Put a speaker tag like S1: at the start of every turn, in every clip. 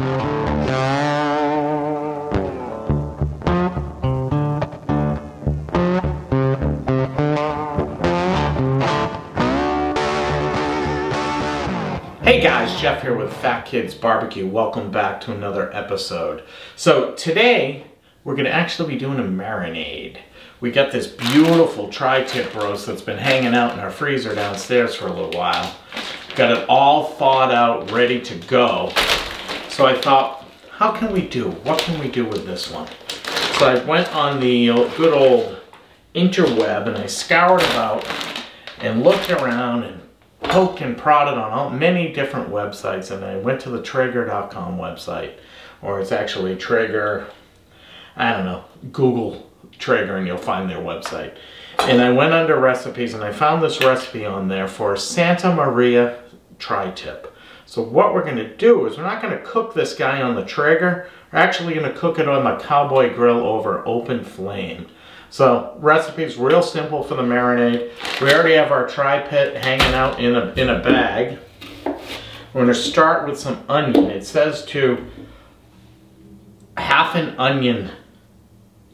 S1: Hey guys, Jeff here with Fat Kids Barbecue. Welcome back to another episode. So today we're going to actually be doing a marinade. We got this beautiful tri-tip roast that's been hanging out in our freezer downstairs for a little while. Got it all thawed out, ready to go. So I thought, what can we do with this one? So I went on the good old interweb and I scoured about and looked around and poked and prodded on many different websites, and I went to the Traeger.com website, or it's actually Traeger, I don't know, Google Traeger and you'll find their website. And I went under recipes and I found this recipe on there for Santa Maria tri-tip. So what we're going to do is we're not going to cook this guy on the Traeger, we're actually going to cook it on the cowboy grill over open flame. So recipe's real simple for the marinade. We already have our tri-pit hanging out in a bag. We're going to start with some onion. It says to half an onion,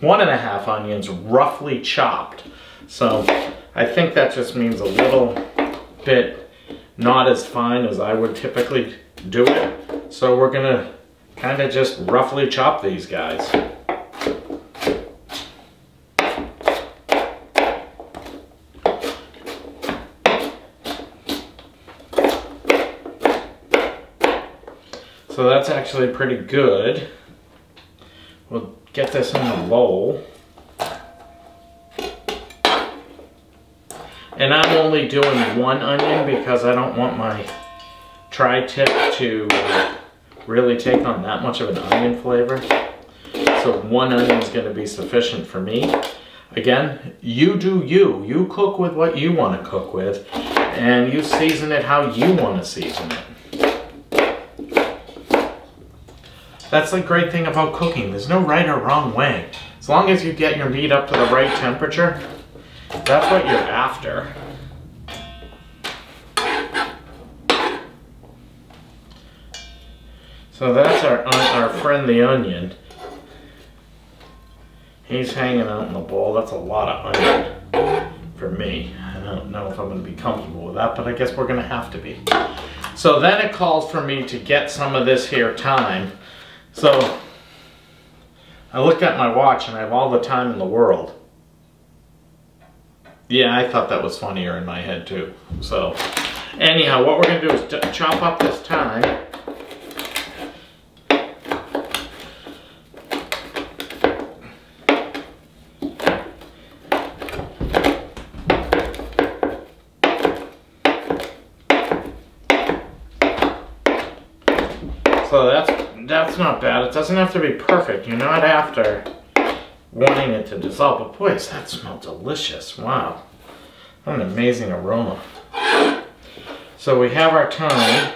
S1: 1.5 onions roughly chopped. So I think that just means a little bit not as fine as I would typically do it. So we're going to kind of just roughly chop these guys. So that's actually pretty good. We'll get this in the bowl. And I'm only doing 1 onion because I don't want my tri-tip to really take on that much of an onion flavor. So 1 onion is going to be sufficient for me. Again, you do you. You cook with what you want to cook with, and you season it how you want to season it. That's the great thing about cooking. There's no right or wrong way. As long as you get your meat up to the right temperature, that's what you're after. So that's our friend the onion. He's hanging out in the bowl. That's a lot of onion for me. I don't know if I'm going to be comfortable with that, but I guess we're going to have to be. So then it calls for me to get some of this here thyme. So I looked at my watch and I have all the time in the world. Yeah, I thought that was funnier in my head too. So anyhow, what we're going to do is chop up this thyme. So that's not bad. It doesn't have to be perfect. You're not after wanting it to dissolve. But boy, does that smell delicious. Wow. What an amazing aroma. So we have our thyme.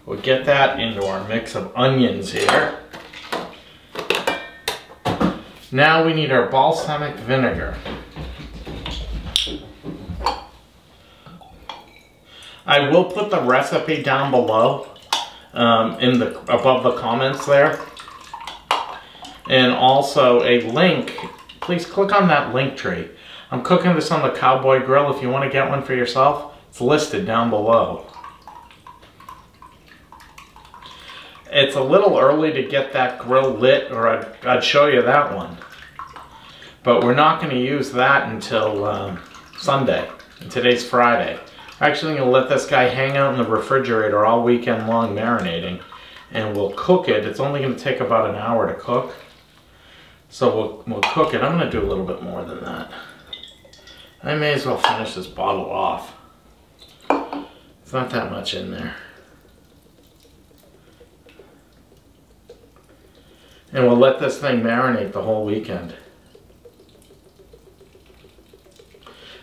S1: We'll get that into our mix of onions here. Now we need our balsamic vinegar. I will put the recipe down below above the comments there, and also a link. Please click on that link tree. I'm cooking this on the cowboy grill. If you want to get one for yourself, it's listed down below. It's a little early to get that grill lit, or I'd show you that one, but we're not going to use that until Sunday, and today's Friday. Actually, I'm going to let this guy hang out in the refrigerator all weekend long marinating, and we'll cook it. It's only going to take about an hour to cook, so we'll cook it. I'm going to do a little bit more than that. I may as well finish this bottle off. It's not that much in there. And we'll let this thing marinate the whole weekend.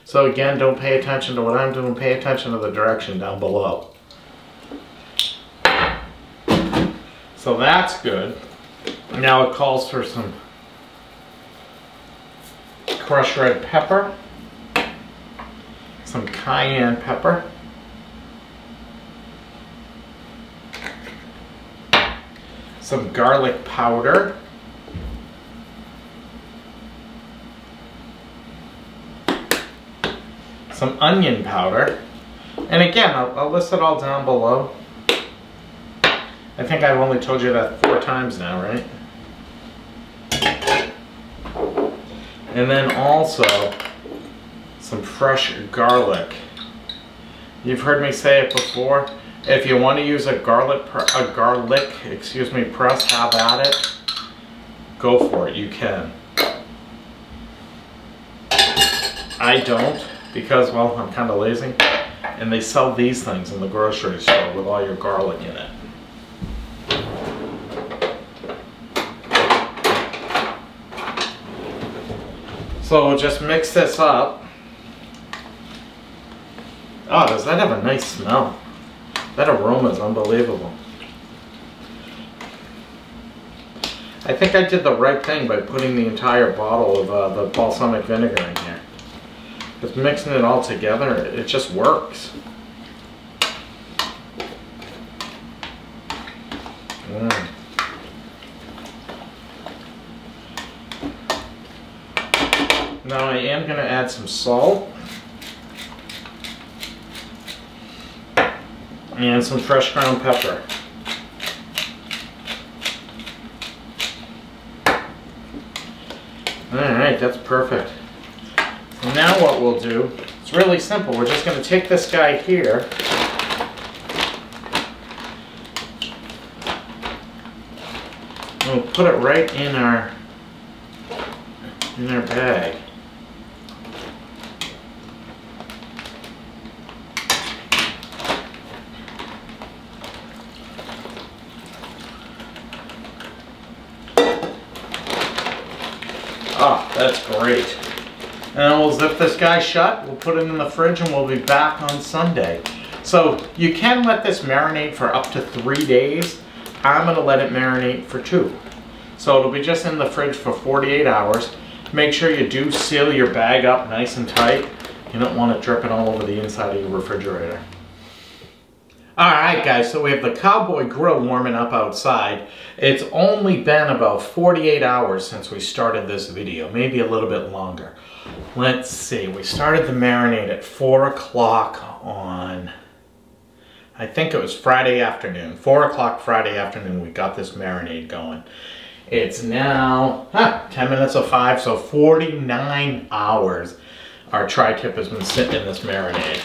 S1: So again, don't pay attention to what I'm doing, pay attention to the direction down below. So that's good. Now it calls for some crushed red pepper, some cayenne pepper, some garlic powder, some onion powder, and again, I'll list it all down below. I think I've only told you that 4 times now, right? And then also some fresh garlic. You've heard me say it before. If you want to use a garlic press, have at it. Go for it, you can. I don't, because, well, I'm kind of lazy. And they sell these things in the grocery store with all your garlic in it. So we'll just mix this up. Oh, does that have a nice smell? That aroma is unbelievable. I think I did the right thing by putting the entire bottle of the balsamic vinegar in here. Just mixing it all together, it just works. Now I am going to add some salt and some fresh ground pepper. Alright, that's perfect. So now what we'll do, it's really simple. We're just going to take this guy here and we'll put it right in our bag. Oh, that's great. And then we'll zip this guy shut, we'll put it in the fridge, and we'll be back on Sunday. So you can let this marinate for up to 3 days. I'm going to let it marinate for 2. So it'll be just in the fridge for 48 hours. Make sure you do seal your bag up nice and tight. You don't want it dripping all over the inside of your refrigerator. Alright guys, so we have the Cowboy Grill warming up outside. It's only been about 48 hours since we started this video, maybe a little bit longer. Let's see, we started the marinade at 4 o'clock on, I think it was Friday afternoon. 4 o'clock Friday afternoon we got this marinade going. It's now 10 minutes of 5, so 49 hours our tri-tip has been sitting in this marinade.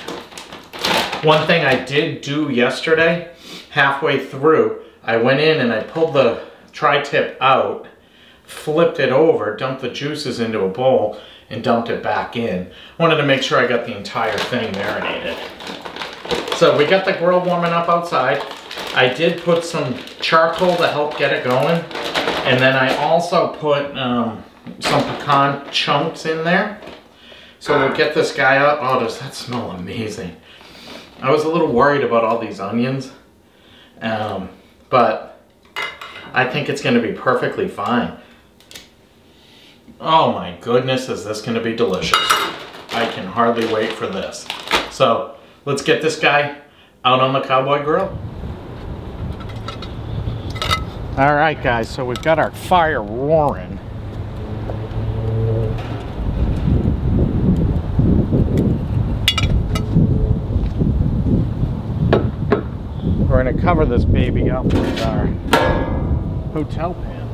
S1: One thing I did do yesterday, halfway through, I went in and I pulled the tri-tip out, flipped it over, dumped the juices into a bowl, and dumped it back in. Wanted to make sure I got the entire thing marinated. So we got the grill warming up outside. I did put some charcoal to help get it going. And then I also put some pecan chunks in there. So we'll get this guy up. Oh, does that smell amazing. I was a little worried about all these onions, but I think it's going to be perfectly fine. Oh my goodness, is this going to be delicious. I can hardly wait for this. So let's get this guy out on the Cowboy Grill. Alright guys, so we've got our fire roaring. We're going to cover this baby up with our hotel pan.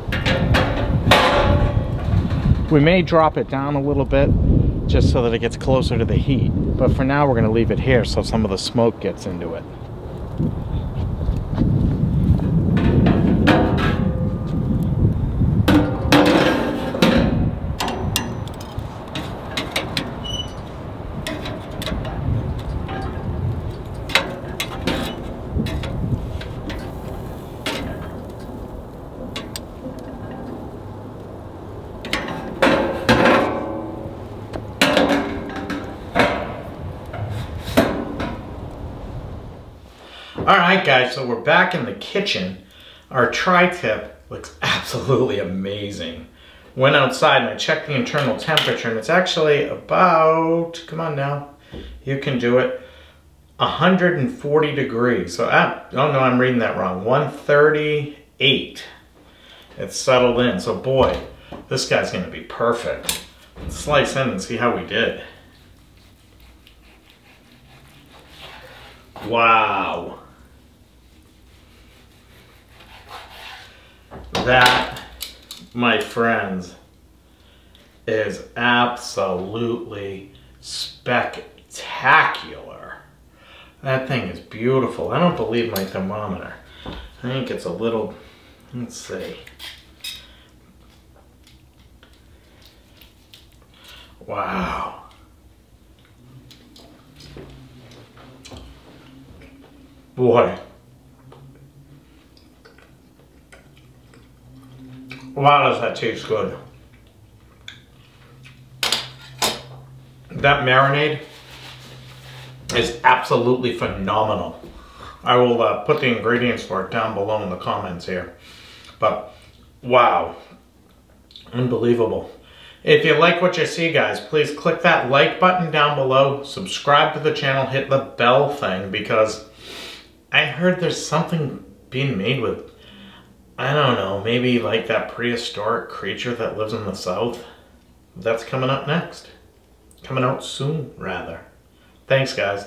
S1: We may drop it down a little bit just so that it gets closer to the heat, but for now we're going to leave it here so some of the smoke gets into it. Alright guys, so we're back in the kitchen. Our tri-tip looks absolutely amazing. Went outside and I checked the internal temperature and it's actually about, come on now, You can do it 140 degrees. So, oh no, I'm reading that wrong. 138. It's settled in. So boy, this guy's gonna be perfect. Let's slice in and see how we did. Wow. That, my friends, is absolutely spectacular. That thing is beautiful. I don't believe my thermometer. I think it's a little, let's see. Wow. Boy. Wow, does that taste good. That marinade is absolutely phenomenal. I will put the ingredients for it down below in the comments here. But wow, unbelievable. If you like what you see, guys, please click that like button down below, subscribe to the channel, hit the bell thing, because I heard there's something being made with, I don't know, maybe like that prehistoric creature that lives in the South. That's coming up next. Coming out soon, rather. Thanks, guys.